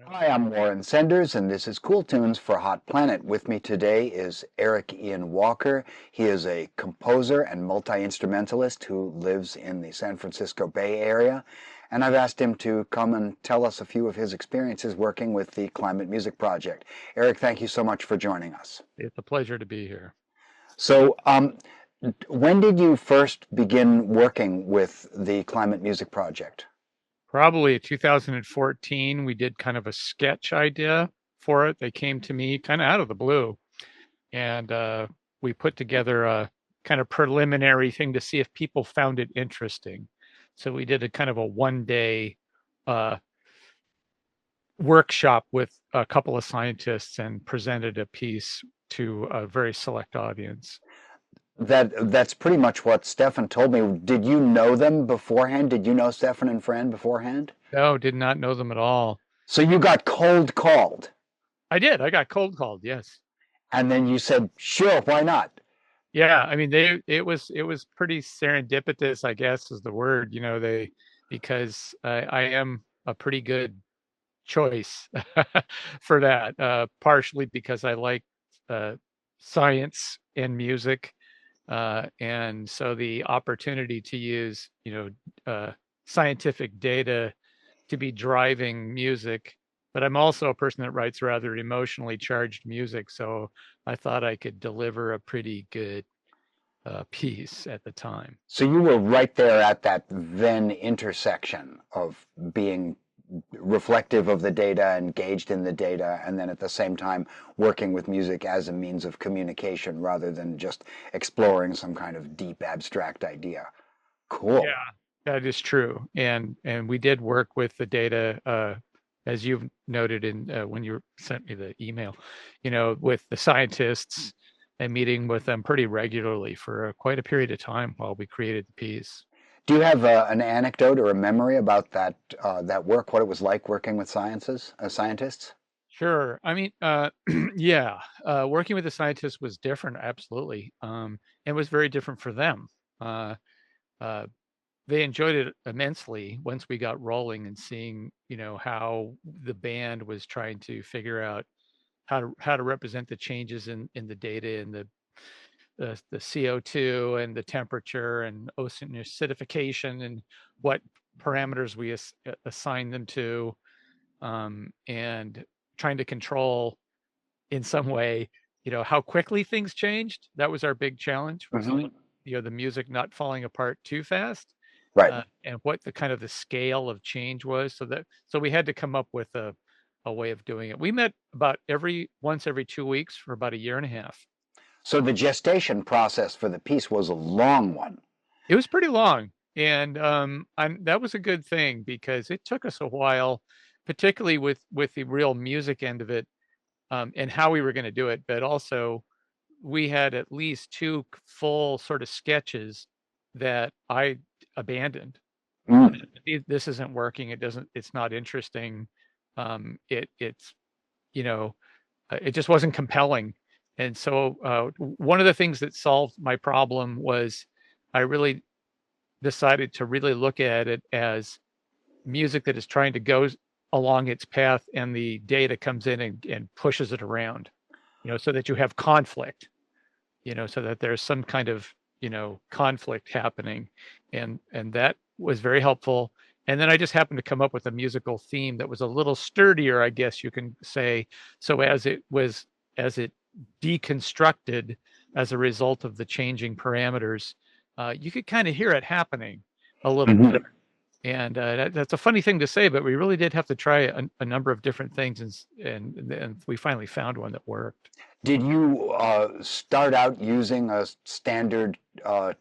Hi, I'm Warren Senders, and this is Cool Tunes for Hot Planet. With me today is Erik Ian Walker. He is a composer and multi-instrumentalist who lives in the San Francisco Bay Area, and I've asked him to come and tell us a few of his experiences working with the Climate Music Project. Erik, thank you so much for joining us. It's a pleasure to be here. So, when did you first begin working with the Climate Music Project? Probably 2014, we did kind of a sketch idea for it. They came to me kind of out of the blue, and we put together a kind of preliminary thing to see if people found it interesting. So we did a kind of a one-day uh, workshop with a couple of scientists and presented a piece to a very select audience. That's pretty much what Stefan told me. Did you know them beforehand? Did you know Stefan and Fran beforehand? No, did not know them at all. So you got cold called, I did. I got cold called. Yes. and then you said, "Sure, why not?" Yeah, I mean it was pretty serendipitous, I guess is the word, because I am a pretty good choice for that. Partially because I like uh, science and music, and so the opportunity to use scientific data to be driving music. But I'm also a person that writes rather emotionally charged music, so I thought I could deliver a pretty good piece at the time. So you were right there at that then intersection of being reflective of the data, engaged in the data, and then at the same time working with music as a means of communication rather than just exploring some kind of deep abstract idea. Yeah, Cool. that is true. And we did work with the data, as you've noted in when you sent me the email, with the scientists and meeting with them pretty regularly for quite a period of time while we created the piece. Do you have an anecdote or a memory about that work? What it was like working with scientists? Sure. I mean, yeah, working with the scientists was different, absolutely. It was very different for them. Uh, uh, they enjoyed it immensely once we got rolling and seeing, how the band was trying to figure out how to represent the changes in the data and the CO2 and the temperature and ocean acidification and what parameters we assign them to, and trying to control in some way, how quickly things changed. That was our big challenge, was Hmm. the music not falling apart too fast, Right. and what the kind of the scale of change was. So we had to come up with a way of doing it. We met about once every 2 weeks for about a year and a half. So the gestation process for the piece was a long one. It was pretty long, and that was a good thing because it took us a while, particularly with the real music end of it, and how we were going to do it. But also, we had at least two full sort of sketches that I abandoned. Mm. This isn't working. It's not interesting. It's you know it just wasn't compelling. And so one of the things that solved my problem was I really decided to really look at it as music that is trying to go along its path, and the data comes in and pushes it around, so that you have conflict, so that there's some kind of, conflict happening. And that was very helpful. And then I just happened to come up with a musical theme that was a little sturdier, I guess you can say. So as it deconstructed as a result of the changing parameters, you could kind of hear it happening a little Hmm. better. And that's a funny thing to say, but we really did have to try a number of different things, and we finally found one that worked. Did you start out using a standard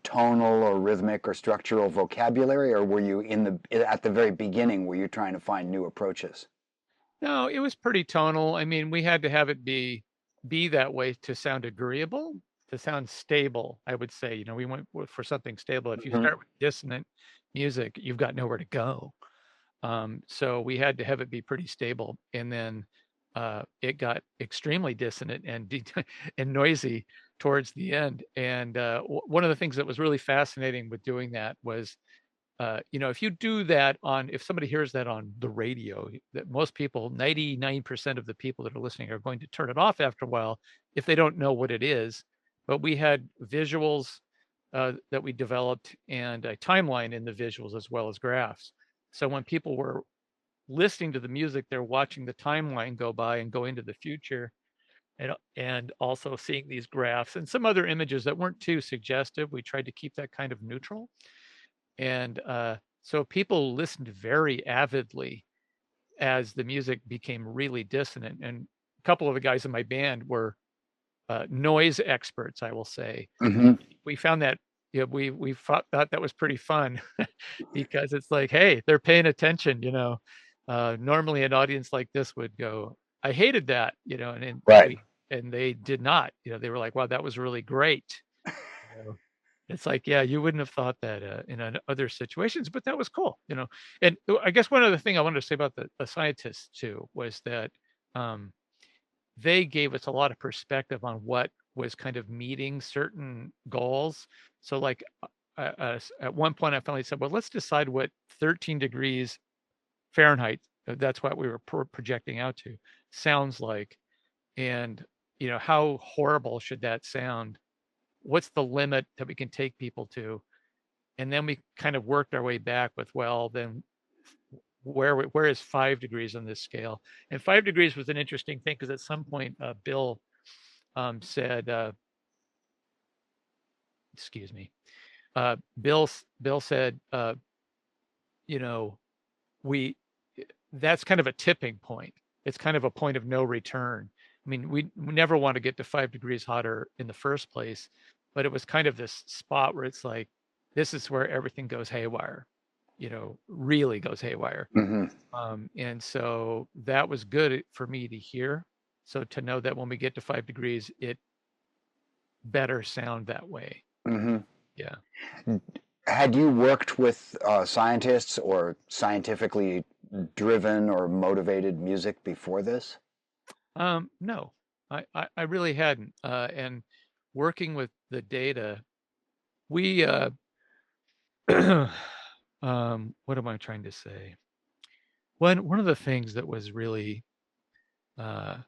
tonal or rhythmic or structural vocabulary, or were you at the very beginning, were you trying to find new approaches? No, it was pretty tonal. I mean, we had to have it be that way to sound agreeable, to sound stable, I would say. We went for something stable. If you Hmm. start with dissonant music, you've got nowhere to go. So we had to have it be pretty stable. And then it got extremely dissonant and and noisy towards the end. And one of the things that was really fascinating with doing that was if you do that if somebody hears that on the radio, that most people, 99% of the people that are listening are going to turn it off after a while if they don't know what it is. But we had visuals that we developed and a timeline in the visuals as well as graphs. So when people were listening to the music, they're watching the timeline go by and go into the future, and also seeing these graphs and some other images that weren't too suggestive. We tried to keep that kind of neutral. And so people listened very avidly as the music became really dissonant. And a couple of the guys in my band were noise experts, I will say. Hmm. We found that, we thought that was pretty fun because it's like, hey, they're paying attention. Normally an audience like this would go, I hated that, Right. and they did not. They were like, wow, that was really great. You know, it's like, yeah, you wouldn't have thought that in other situations, but that was cool. And I guess one other thing I wanted to say about the scientists too was that um, they gave us a lot of perspective on what was kind of meeting certain goals. So like at one point I finally said, well, let's decide what 13 degrees Fahrenheit, that's what we were projecting out to, sounds like. And, how horrible should that sound? What's the limit that we can take people to? And then we kind of worked our way back with, well, then where is 5 degrees on this scale? And 5 degrees was an interesting thing because at some point Bill said, excuse me, Bill said, you know, we that's kind of a tipping point. It's kind of a point of no return. I mean, we never want to get to 5 degrees hotter in the first place, but it was kind of this spot where it's like, this is where everything goes haywire, really goes haywire. Hmm. And so that was good for me to hear. So to know that when we get to 5 degrees, it better sound that way. Hmm. Yeah. Had you worked with scientists or scientifically driven or motivated music before this? No, I really hadn't. And working with the data, we, what am I trying to say? One of the things that was really uh,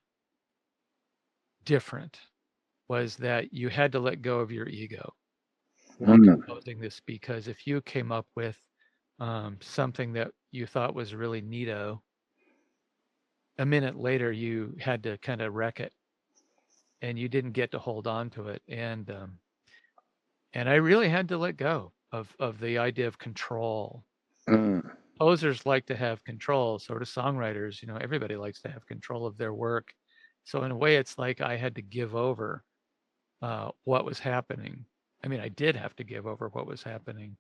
different was that you had to let go of your ego while Mm. composing this, because if you came up with something that you thought was really neato, a minute later you had to kind of wreck it, and you didn't get to hold on to it. And I really had to let go of the idea of control. Mm. Composers like to have control, so do songwriters. Everybody likes to have control of their work. So in a way, it's like I had to give over what was happening. I mean, I did have to give over what was happening.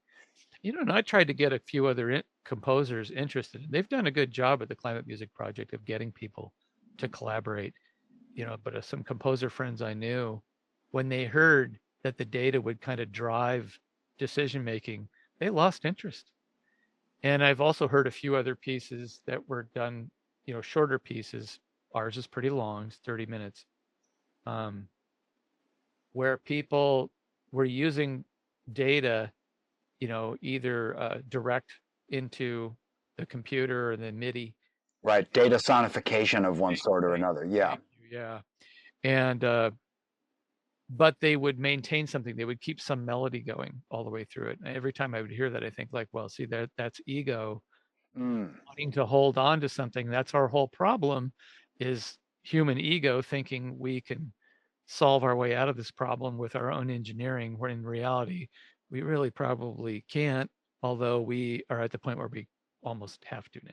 And I tried to get a few other composers interested. They've done a good job at the Climate Music Project of getting people to collaborate. But some composer friends I knew, when they heard that the data would kind of drive decision making, they lost interest. And I've also heard a few other pieces that were done, shorter pieces. Ours is pretty long, it's 30 minutes, um, where people were using data, either direct into the computer or the MIDI. Right, data sonification of one Thank sort or thank- another. Yeah. thank you, yeah. And but they would maintain something. They would keep some melody going all the way through it. And every time I would hear that, I think like, well, see, that's ego Mm. wanting to hold on to something. That's our whole problem, is human ego thinking we can solve our way out of this problem with our own engineering, where in reality, we really probably can't, although we are at the point where we almost have to now.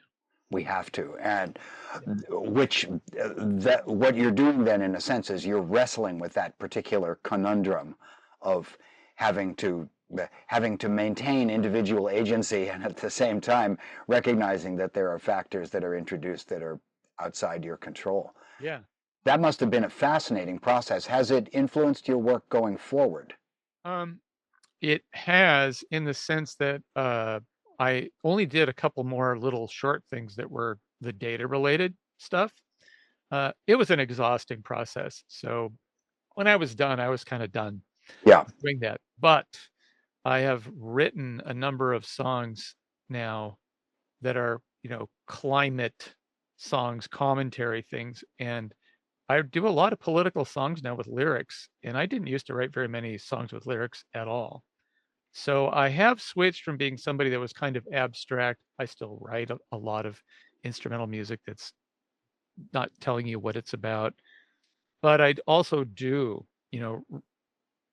We have to, and Yeah. which that what you're doing then, in a sense, is you're wrestling with that particular conundrum of having to having to maintain individual agency and at the same time recognizing that there are factors that are introduced that are outside your control. Yeah. That must have been a fascinating process. Has it influenced your work going forward? Um, it has, in the sense that I only did a couple more little short things that were the data related stuff. It was an exhausting process. So when I was done, I was kind of done Yeah. doing that. But I have written a number of songs now that are, climate songs, commentary things. And I do a lot of political songs now with lyrics, and I didn't used to write very many songs with lyrics at all. So I have switched from being somebody that was kind of abstract. I still write a lot of instrumental music that's not telling you what it's about, but I also do,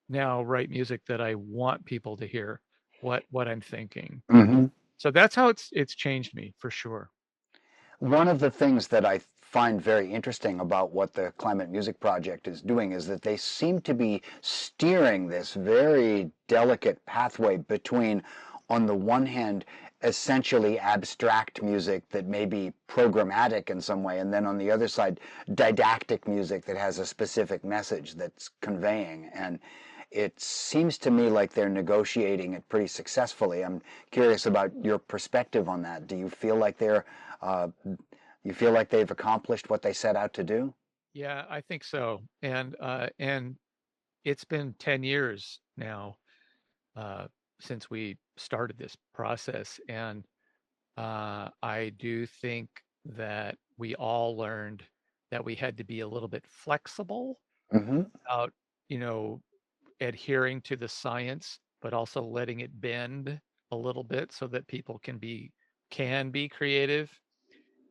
now write music that I want people to hear what I'm thinking. Hmm. So that's how it's changed me for sure. One of the things that I find very interesting about what the Climate Music Project is doing is that they seem to be steering this very delicate pathway between, on the one hand, essentially abstract music that may be programmatic in some way, and then on the other side, didactic music that has a specific message that's conveying. And it seems to me like they're negotiating it pretty successfully. I'm curious about your perspective on that. Do you feel like uh, they've accomplished what they set out to do? Yeah, I think so. And it's been 10 years now uh, since we started this process, and I do think that we all learned that we had to be a little bit flexible Hmm. about, you know, adhering to the science, but also letting it bend a little bit so that people can be creative.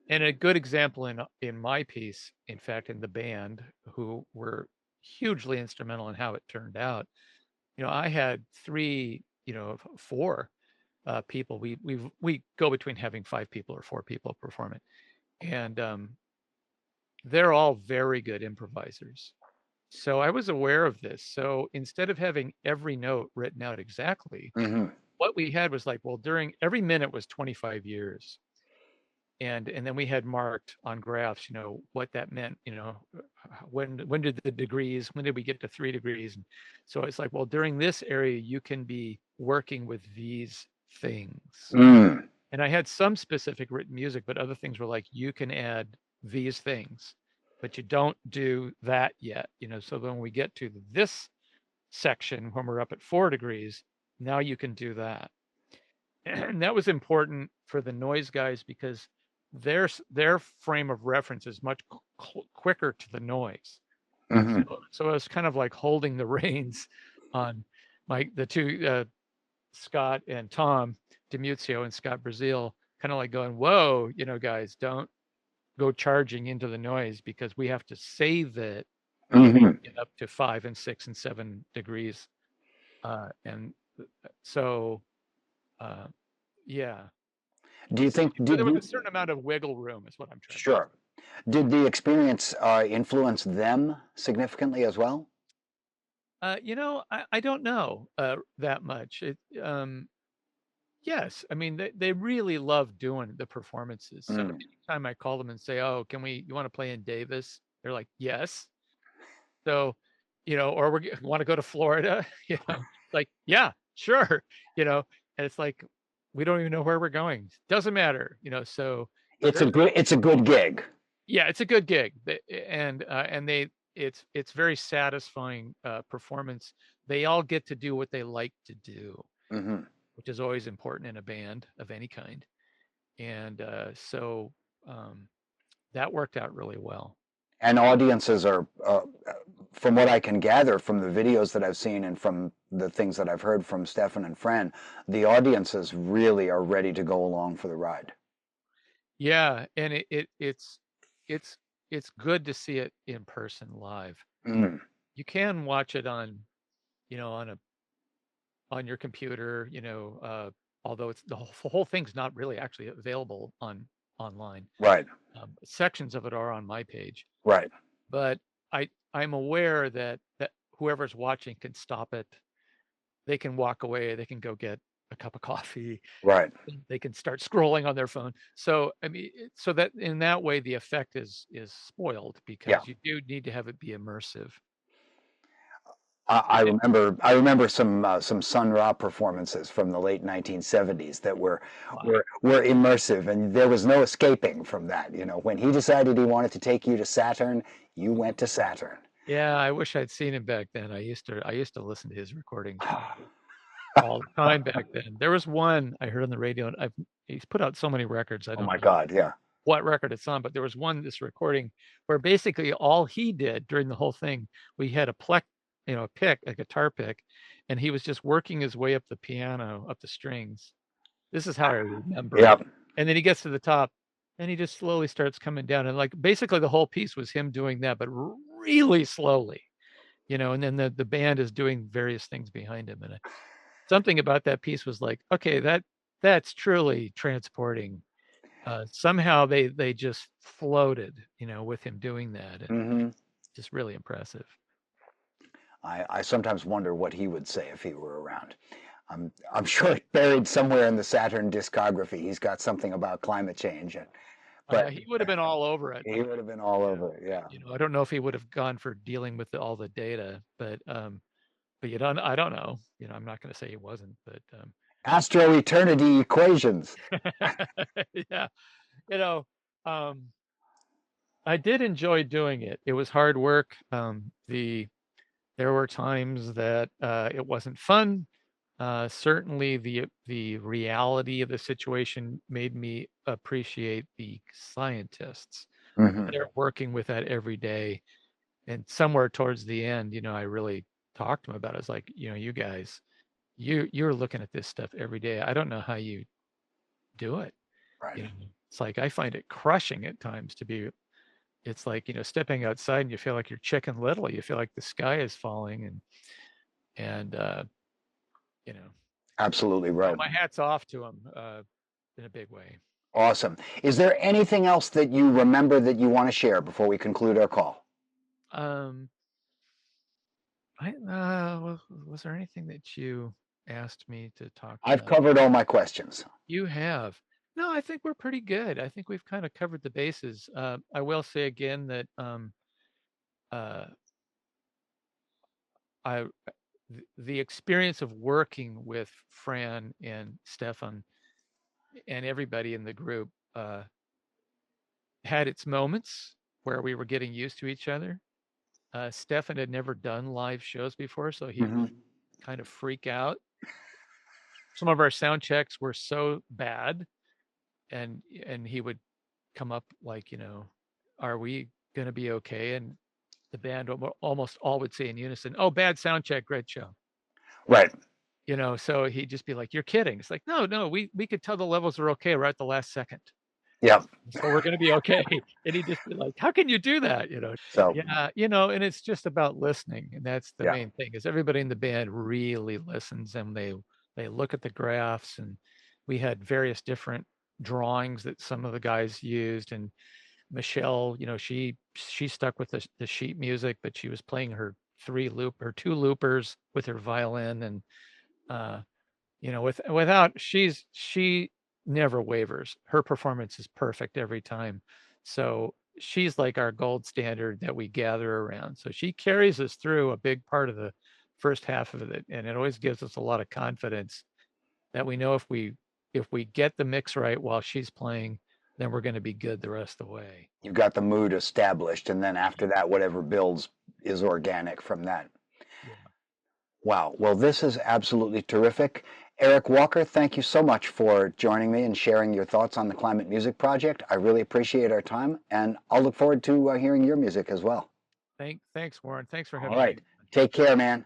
And a good example in my piece, in fact, in the band, who were hugely instrumental in how it turned out. I had three, four people. We go between having five people or four people perform it, and they're all very good improvisers. So I was aware of this. So instead of having every note written out exactly, Hmm. what we had was like, well, during every minute was 25 years. And then we had marked on graphs, what that meant, when did the degrees, when did we get to 3 degrees? And so it's like, well, during this area, you can be working with these things. Mm. And I had some specific written music, but other things were like, you can add these things, but you don't do that yet, so then when we get to this section, when we're up at 4 degrees, now you can do that. And that was important for the noise guys because their frame of reference is much quicker to the noise. Hmm. So I was kind of like holding the reins on the two Scott and Tom Demuzio and Scott Brazil, kind of like going, whoa, guys, don't go charging into the noise because we have to save it when we Hmm. get up to 5 and 6 and 7 degrees. And so, uh, yeah. Do you So, think so there did was you a certain amount of wiggle room, is what I'm trying to say. Sure. Did the experience influence them significantly as well? I don't know that much. Yes, I mean they really love doing the performances. So Mm. anytime I call them and say, "Oh, you want to play in Davis?" They're like, "Yes." So, or we want to go to Florida, like, yeah, sure, and it's like we don't even know where we're going. Doesn't matter. So there's It's a good gig. yeah, it's a good gig. And it's very satisfying performance. They all get to do what they like to do, Hmm. which is always important in a band of any kind. And so um, that worked out really well. And audiences are, from what I can gather from the videos that I've seen and from the things that I've heard from Stefan and Fran, the audiences really are ready to go along for the ride. Yeah, and it's it's good to see it in person live. Mm. You can watch it on, on your computer, although it's the whole thing's not really actually available online. Right, Sections of it are on my page, right, but I'm aware that whoever's watching can stop it. They can walk away. They can go get a cup of coffee. right. They can start scrolling on their phone. So I mean, so that in that way, the effect is spoiled Yeah. because you do need to have it be immersive. I remember some Sun Ra performances from the late 1970s that Wow. were immersive, and there was no escaping from that. You know, when he decided he wanted to take you to Saturn, you went to Saturn. Yeah, I wish I'd seen him back then. I used to listen to his recordings. all the time back then. There was one I heard on the radio, and he's put out so many records. I Oh don't my know God, yeah. what record it's on, but there was this recording where basically all he did during the whole thing, we had a pick, a guitar pick, and he was just working his way up the piano, up the strings. This is how I remember Yeah. it. And then he gets to the top and he just slowly starts coming down. And like basically the whole piece was him doing that, but really slowly, and then the band is doing various things behind him. And something about that piece was like, okay, that's truly transporting. Somehow they just floated, with him doing that, and Hmm. just really impressive. I sometimes wonder what he would say if he were around. I'm sure buried somewhere in the Saturn discography, he's got something about climate change, but He would have been all over it. he would have been all Yeah. over it. Yeah. I don't know if he would have gone for dealing with all the data, but I don't know. I'm not going to say he wasn't, but Astro eternity equations. yeah, you know, um, I did enjoy doing it. It was hard work. There were times that it wasn't fun. Certainly, the reality of the situation made me appreciate the scientists Hmm. that are working with that every day. And somewhere towards the end, I really talked to him about it. I was like, you guys, you're looking at this stuff every day. I don't know how you do it. Right. It's like I find it crushing at times to be. It's like stepping outside and you feel like you're Chicken Little. You feel like the sky is falling, and you know, Absolutely right. my hat's off to him in a big way. Awesome. Is there anything else that you remember that you want to share before we conclude our call? Um, was there anything that you asked me to talk I've about? covered all my questions. You have. No, I think we're pretty good. I think we've kind of covered the bases. I will say again that uh, I the experience of working with Fran and Stefan and everybody in the group had its moments where we were getting used to each other. Stefan had never done live shows before, so he Hmm. would kind of freak out. Some of our sound checks were so bad, and he would come up like, are we going to be okay? And the band almost all would say in unison, "Oh, bad sound check, great show." Right. So he'd just be like, "You're kidding." It's like, no, we could tell the levels are okay right at the last second. Yep. So we're going to be okay. And he'd just be like, "How can you do that?" So, Yeah, and it's just about listening, and that's the yeah. main thing. Is everybody in the band really listens, and they look at the graphs, and we had various different drawings that some of the guys used, and Michelle, she stuck with the sheet music, but she was playing her two loopers with her violin, and uh, she never wavers. Her performance is perfect every time. So she's like our gold standard that we gather around. So she carries us through a big part of the first half of it, and it always gives us a lot of confidence that we know if we get the mix right while she's playing, then we're going to be good the rest of the way. You've got the mood established, and then after that, whatever builds is organic from that. Yeah. Wow. Well, this is absolutely terrific. Erik Walker, thank you so much for joining me and sharing your thoughts on the Climate Music Project. I really appreciate our time, and I'll look forward to hearing your music as well. Thanks, Warren. Thanks for All having me. right. Take care, man.